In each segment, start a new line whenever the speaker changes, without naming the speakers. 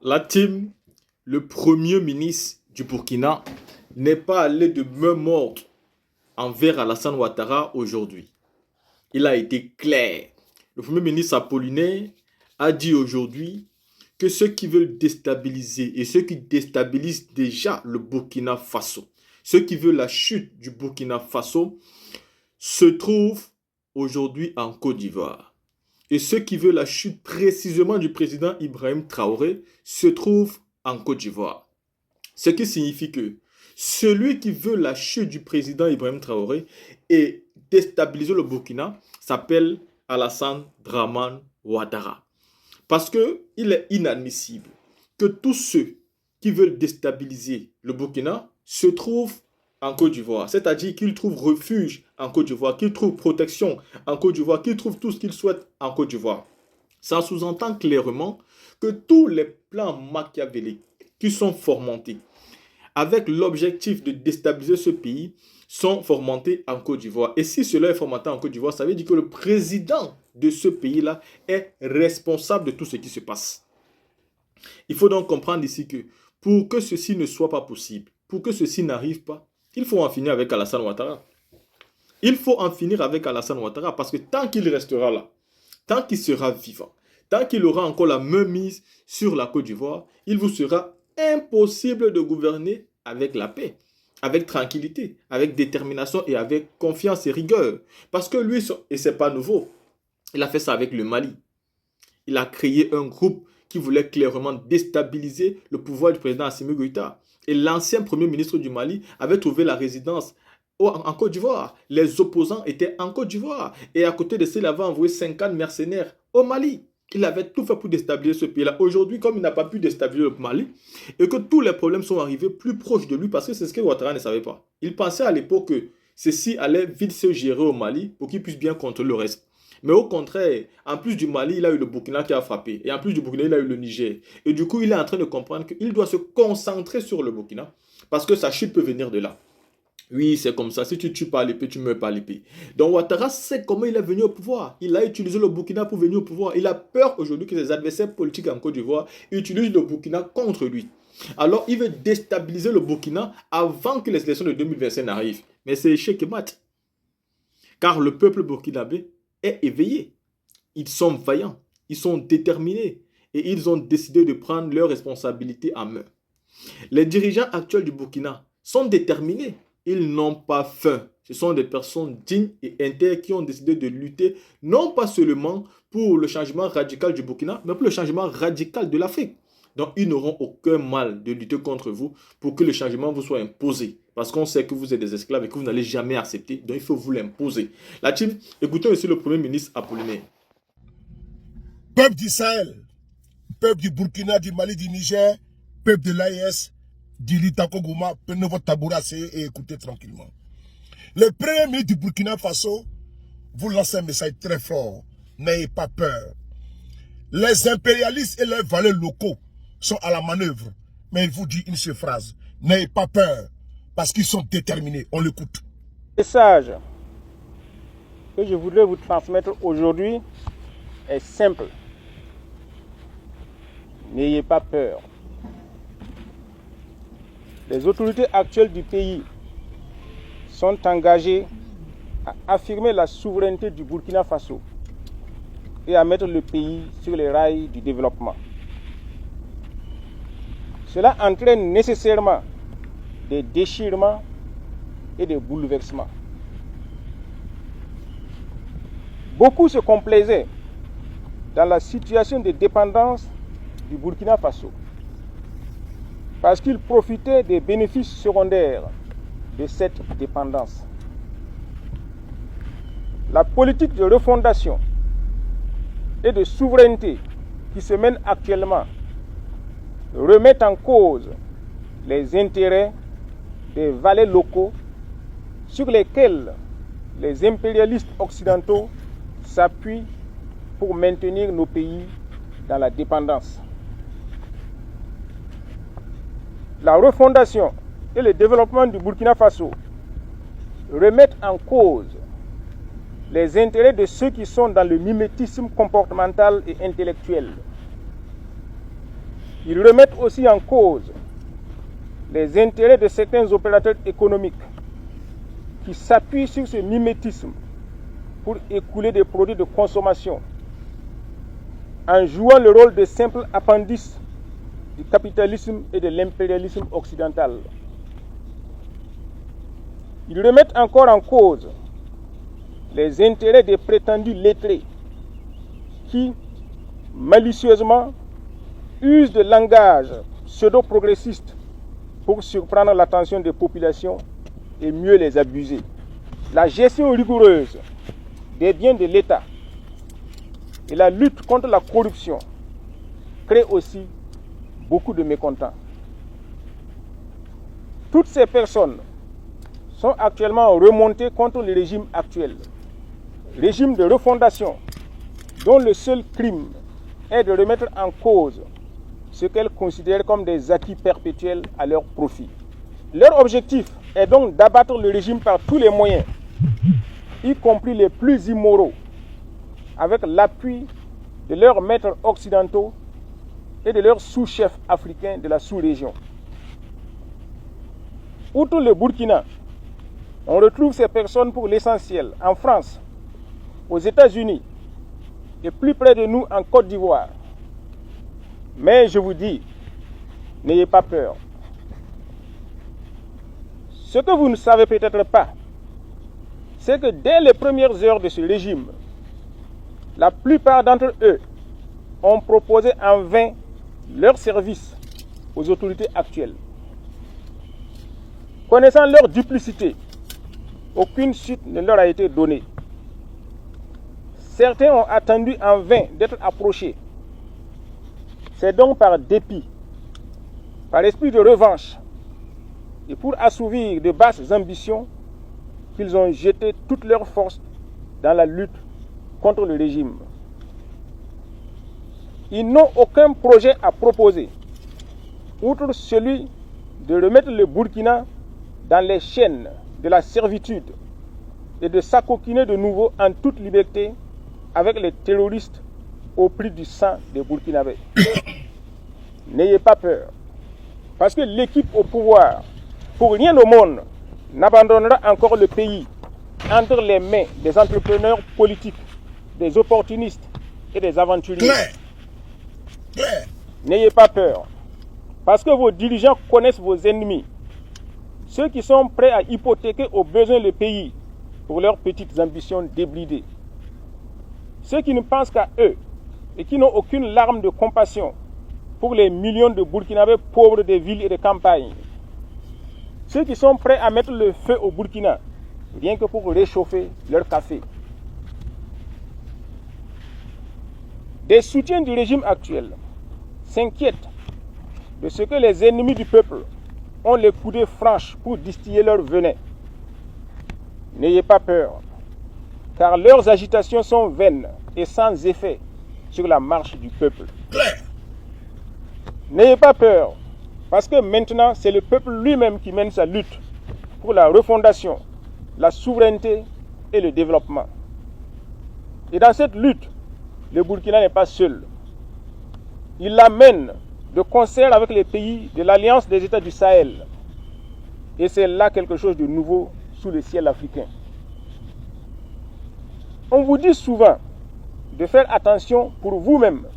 La team, le premier ministre du Burkina, n'est pas allé de main morte envers Alassane Ouattara aujourd'hui. Il a été clair. Le premier ministre apollinaire a dit aujourd'hui que ceux qui veulent déstabiliser et ceux qui déstabilisent déjà le Burkina Faso, ceux qui veulent la chute du Burkina Faso, se trouvent aujourd'hui en Côte d'Ivoire. Et ceux qui veulent la chute précisément du président Ibrahim Traoré se trouvent en Côte d'Ivoire. Ce qui signifie que celui qui veut la chute du président Ibrahim Traoré et déstabiliser le Burkina s'appelle Alassane Dramane Ouattara. Parce qu'il est inadmissible que tous ceux qui veulent déstabiliser le Burkina se trouvent en Côte d'Ivoire. C'est-à-dire qu'ils trouvent refuge en Côte d'Ivoire, qu'ils trouvent protection en Côte d'Ivoire, qu'ils trouvent tout ce qu'ils souhaitent en Côte d'Ivoire. Ça sous-entend clairement que tous les plans machiavéliques qui sont fomentés avec l'objectif de déstabiliser ce pays sont fomentés en Côte d'Ivoire. Et si cela est fomenté en Côte d'Ivoire, ça veut dire que le président de ce pays-là est responsable de tout ce qui se passe. Il faut donc comprendre ici que pour que ceci ne soit pas possible, pour que ceci n'arrive pas, il faut en finir avec Alassane Ouattara. Il faut en finir avec Alassane Ouattara parce que tant qu'il restera là, tant qu'il sera vivant, tant qu'il aura encore la main mise sur la Côte d'Ivoire, il vous sera impossible de gouverner avec la paix, avec tranquillité, avec détermination et avec confiance et rigueur. Parce que lui, et c'est pas nouveau, il a fait ça avec le Mali. Il a créé un groupe qui voulait clairement déstabiliser le pouvoir du président Assimi Goïta. Et l'ancien premier ministre du Mali avait trouvé la résidence en Côte d'Ivoire. Les opposants étaient en Côte d'Ivoire. Et à côté de ça, il avait envoyé 50 mercenaires au Mali. Il avait tout fait pour déstabiliser ce pays-là. Aujourd'hui, comme il n'a pas pu déstabiliser le Mali, et que tous les problèmes sont arrivés plus proches de lui, parce que c'est ce que Ouattara ne savait pas. Il pensait à l'époque que ceci allait vite se gérer au Mali pour qu'il puisse bien contrôler le reste. Mais au contraire, en plus du Mali, il a eu le Burkina qui a frappé. Et en plus du Burkina, il a eu le Niger. Et du coup, il est en train de comprendre qu'il doit se concentrer sur le Burkina, parce que sa chute peut venir de là. Oui, c'est comme ça. Si tu tues pas l'épée, tu ne meurs pas l'épée. Donc Ouattara sait comment il est venu au pouvoir. Il a utilisé le Burkina pour venir au pouvoir. Il a peur aujourd'hui que ses adversaires politiques en Côte d'Ivoire utilisent le Burkina contre lui. Alors il veut déstabiliser le Burkina avant que les élections de 2025 n'arrivent. Mais c'est échec et mat. Car le peuple burkinabé est éveillé. Ils sont vaillants. Ils sont déterminés. Et ils ont décidé de prendre leurs responsabilités en main. Les dirigeants actuels du Burkina sont déterminés. Ils n'ont pas faim. Ce sont des personnes dignes et intègres qui ont décidé de lutter, non pas seulement pour le changement radical du Burkina, mais pour le changement radical de l'Afrique. Donc, ils n'auront aucun mal de lutter contre vous pour que le changement vous soit imposé. Parce qu'on sait que vous êtes des esclaves et que vous n'allez jamais accepter. Donc, il faut vous l'imposer. La team, écoutons aussi le Premier ministre apollinaire.
Peuple du Sahel, peuple du Burkina, du Mali, du Niger, peuple de l'AES, du Litako Gouma, prenez votre tabouret et écoutez tranquillement. Le premier ministre du Burkina Faso vous lance un message très fort. N'ayez pas peur. Les impérialistes et leurs valeurs locaux sont à la manœuvre. Mais il vous dit une seule phrase. N'ayez pas peur. Parce qu'ils sont déterminés. On l'écoute.
Le message que je voudrais vous transmettre aujourd'hui est simple. N'ayez pas peur. Les autorités actuelles du pays sont engagées à affirmer la souveraineté du Burkina Faso et à mettre le pays sur les rails du développement. Cela entraîne nécessairement des déchirements et des bouleversements. Beaucoup se complaisaient dans la situation de dépendance du Burkina Faso parce qu'ils profitaient des bénéfices secondaires de cette dépendance. La politique de refondation et de souveraineté qui se mène actuellement remet en cause les intérêts des valets locaux sur lesquels les impérialistes occidentaux s'appuient pour maintenir nos pays dans la dépendance. La refondation et le développement du Burkina Faso remettent en cause les intérêts de ceux qui sont dans le mimétisme comportemental et intellectuel. Ils remettent aussi en cause les intérêts de certains opérateurs économiques qui s'appuient sur ce mimétisme pour écouler des produits de consommation en jouant le rôle de simple appendice du capitalisme et de l'impérialisme occidental. Ils remettent encore en cause les intérêts des prétendus lettrés qui, malicieusement, usent de langage pseudo-progressiste pour surprendre l'attention des populations et mieux les abuser. La gestion rigoureuse des biens de l'État et la lutte contre la corruption créent aussi beaucoup de mécontents. Toutes ces personnes sont actuellement remontées contre le régime actuel, régime de refondation dont le seul crime est de remettre en cause ce qu'elles considèrent comme des acquis perpétuels à leur profit. Leur objectif est donc d'abattre le régime par tous les moyens, y compris les plus immoraux, avec l'appui de leurs maîtres occidentaux et de leurs sous-chefs africains de la sous-région. Outre le Burkina, on retrouve ces personnes pour l'essentiel en France, aux États-Unis et plus près de nous en Côte d'Ivoire. Mais je vous dis, n'ayez pas peur. Ce que vous ne savez peut-être pas, c'est que dès les premières heures de ce régime, la plupart d'entre eux ont proposé en vain leur service aux autorités actuelles. Connaissant leur duplicité, aucune suite ne leur a été donnée. Certains ont attendu en vain d'être approchés. C'est donc par dépit, par esprit de revanche et pour assouvir de basses ambitions qu'ils ont jeté toutes leurs forces dans la lutte contre le régime. Ils n'ont aucun projet à proposer, outre celui de remettre le Burkina dans les chaînes de la servitude et de s'acoquiner de nouveau en toute liberté avec les terroristes au prix du sang des Burkinabés. N'ayez pas peur, parce que l'équipe au pouvoir, pour rien au monde, n'abandonnera encore le pays entre les mains des entrepreneurs politiques, des opportunistes et des aventuriers. N'ayez pas peur, parce que vos dirigeants connaissent vos ennemis, ceux qui sont prêts à hypothéquer au besoin le pays pour leurs petites ambitions débridées. Ceux qui ne pensent qu'à eux et qui n'ont aucune larme de compassion pour les millions de Burkinabés pauvres des villes et des campagnes. Ceux qui sont prêts à mettre le feu au Burkina, rien que pour réchauffer leur café. Des soutiens du régime actuel s'inquiètent de ce que les ennemis du peuple ont les coudées franches pour distiller leur venin. N'ayez pas peur, car leurs agitations sont vaines et sans effet sur la marche du peuple. N'ayez pas peur, parce que maintenant c'est le peuple lui-même qui mène sa lutte pour la refondation, la souveraineté et le développement. Et dans cette lutte, le Burkina n'est pas seul. Il la mène de concert avec les pays de l'Alliance des États du Sahel. Et c'est là quelque chose de nouveau sous le ciel africain. On vous dit souvent de faire attention pour vous-même,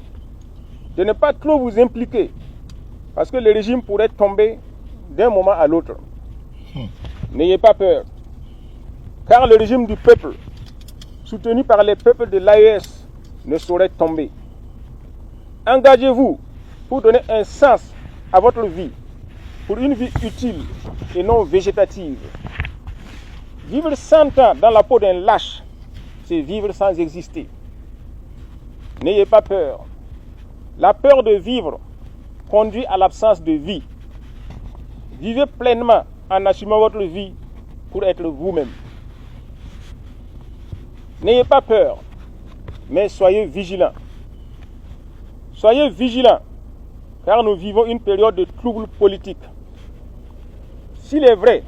de ne pas trop vous impliquer, parce que le régime pourrait tomber d'un moment à l'autre. N'ayez pas peur, car le régime du peuple, soutenu par les peuples de l'AES, ne saurait tomber. Engagez-vous pour donner un sens à votre vie, pour une vie utile et non végétative. Vivre 100 ans dans la peau d'un lâche, c'est vivre sans exister. N'ayez pas peur. La peur de vivre conduit à l'absence de vie. Vivez pleinement en assumant votre vie pour être vous-même. N'ayez pas peur, mais soyez vigilants. Soyez vigilants, car nous vivons une période de troubles politiques. S'il est vrai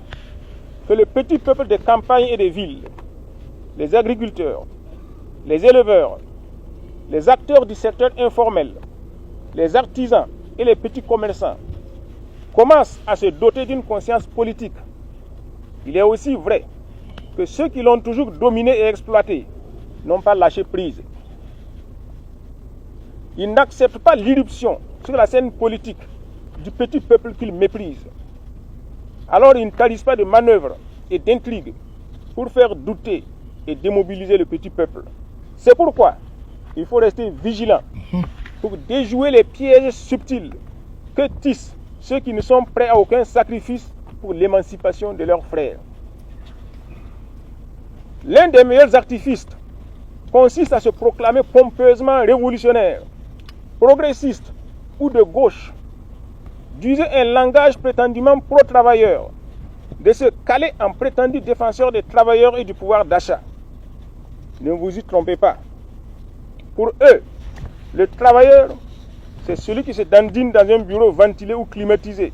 que le petit peuple des campagnes et des villes, les agriculteurs, les éleveurs, les acteurs du secteur informel, les artisans et les petits commerçants commencent à se doter d'une conscience politique, il est aussi vrai que ceux qui l'ont toujours dominé et exploité n'ont pas lâché prise. Ils n'acceptent pas l'irruption sur la scène politique du petit peuple qu'ils méprisent. Alors ils ne tarissent pas de manœuvres et d'intrigues pour faire douter et démobiliser le petit peuple. C'est pourquoi il faut rester vigilant pour déjouer les pièges subtils que tissent ceux qui ne sont prêts à aucun sacrifice pour l'émancipation de leurs frères. L'un des meilleurs artifices consiste à se proclamer pompeusement révolutionnaire, progressiste ou de gauche, d'user un langage prétendument pro-travailleur, de se caler en prétendu défenseur des travailleurs et du pouvoir d'achat. Ne vous y trompez pas. Pour eux, le travailleur, c'est celui qui se dandine dans un bureau ventilé ou climatisé,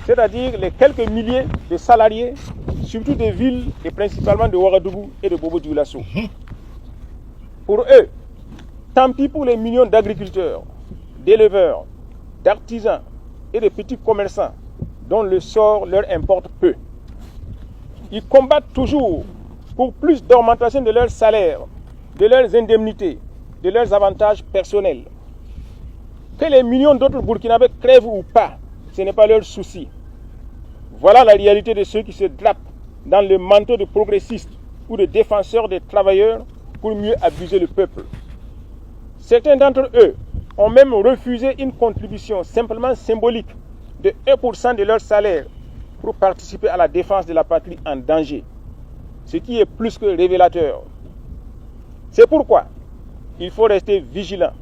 c'est-à-dire les quelques milliers de salariés, surtout des villes et principalement de Ouagadougou et de Bobo-Dioulasso. Pour eux, tant pis pour les millions d'agriculteurs, d'éleveurs, d'artisans et de petits commerçants dont le sort leur importe peu. Ils combattent toujours pour plus d'augmentation de leurs salaires, de leurs indemnités, de leurs avantages personnels. Que les millions d'autres Burkinabés crèvent ou pas, ce n'est pas leur souci. Voilà la réalité de ceux qui se drapent dans le manteau de progressistes ou de défenseurs des travailleurs pour mieux abuser le peuple. Certains d'entre eux ont même refusé une contribution simplement symbolique de 1% de leur salaire pour participer à la défense de la patrie en danger, ce qui est plus que révélateur. C'est pourquoi il faut rester vigilant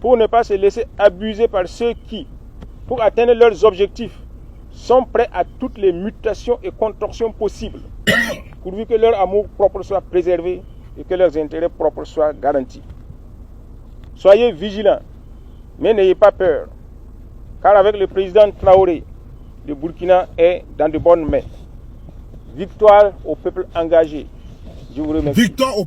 pour ne pas se laisser abuser par ceux qui, pour atteindre leurs objectifs, sont prêts à toutes les mutations et contorsions possibles, pourvu que leur amour propre soit préservé et que leurs intérêts propres soient garantis. Soyez vigilants, mais n'ayez pas peur, car avec le président Traoré, le Burkina est dans de bonnes mains. Victoire au peuple engagé. Je vous remercie.
Victoire au